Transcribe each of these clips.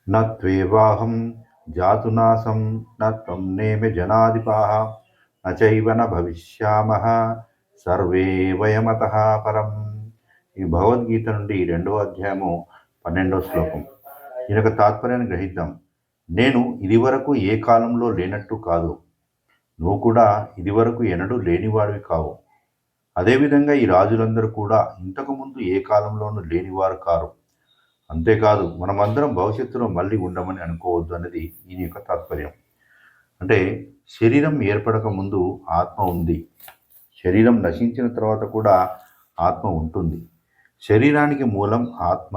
న త్వేవాహం జాతునాసం న త్వం నేమి జనాధిపాః న చైవ న భవిష్యామః సర్వే వయమతః పరం. ఈ భగవద్గీత నుండి 2వ అధ్యాయము 12వ శ్లోకం. దీని యొక్క తాత్పర్యాన్ని గ్రహిద్దాం. నేను ఇదివరకు ఏ కాలంలో లేనట్టు కాదు, నువ్వు కూడా ఇదివరకు ఎన్నడూ లేనివాడివి కావు. అదేవిధంగా ఈ రాజులందరూ కూడా ఇంతకుముందు ఏ కాలంలోనూ లేనివారు కారు. అంతేకాదు మనమందరం భవిష్యత్తులో మళ్ళీ ఉండమని అనుకోవద్దు అన్నది దీని యొక్క తాత్పర్యం. అంటే శరీరం ఏర్పడక ముందు ఆత్మ ఉంది, శరీరం నశించిన తర్వాత కూడా ఆత్మ ఉంటుంది. శరీరానికి మూలం ఆత్మ,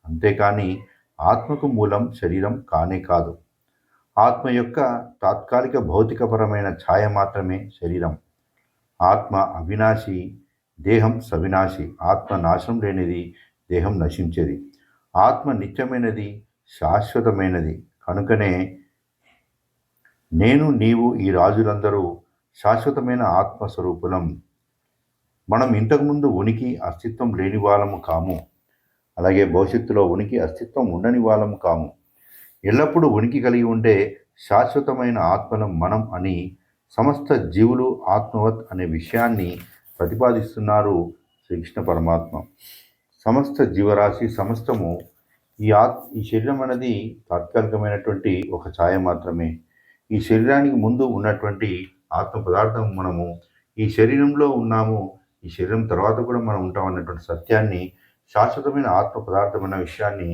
అంతేకాని ఆత్మకు మూలం శరీరం కానే కాదు. ఆత్మ యొక్క తాత్కాలిక భౌతికపరమైన ఛాయ మాత్రమే శరీరం. ఆత్మ అవినాశి, దేహం సవినాశి. ఆత్మ నాశనం లేనిది, దేహం నశించేది. ఆత్మ నిత్యమైనది, శాశ్వతమైనది. కనుకనే నేను, నీవు, ఈ రాజులందరూ శాశ్వతమైన ఆత్మస్వరూపులం. మనం ఇంతకుముందు ఉనికి అస్తిత్వం లేని వాళ్ళము కాము, అలాగే భవిష్యత్తులో ఉనికి అస్తిత్వం ఉండని వాళ్ళము కాము. ఎల్లప్పుడూ ఉనికి కలిగి ఉండే శాశ్వతమైన ఆత్మలం మనం అని సమస్త జీవులు ఆత్మవత్ అనే విషయాన్ని ప్రతిపాదిస్తున్నారు శ్రీకృష్ణ పరమాత్మ. సమస్త జీవరాశి సమస్తము ఈ శరీరం అనేది తాత్కాలికమైనటువంటి ఒక ఛాయ మాత్రమే. ఈ శరీరానికి ముందు ఉన్నటువంటి ఆత్మ పదార్థం మనము ఈ శరీరంలో ఉన్నాము, ఈ శరీరం తర్వాత కూడా మనం ఉంటాం అన్నటువంటి సత్యాన్ని, శాశ్వతమైన ఆత్మ పదార్థం అన్న విషయాన్ని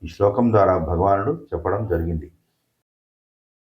ఈ శ్లోకం ద్వారా భగవానుడు చెప్పడం జరిగింది.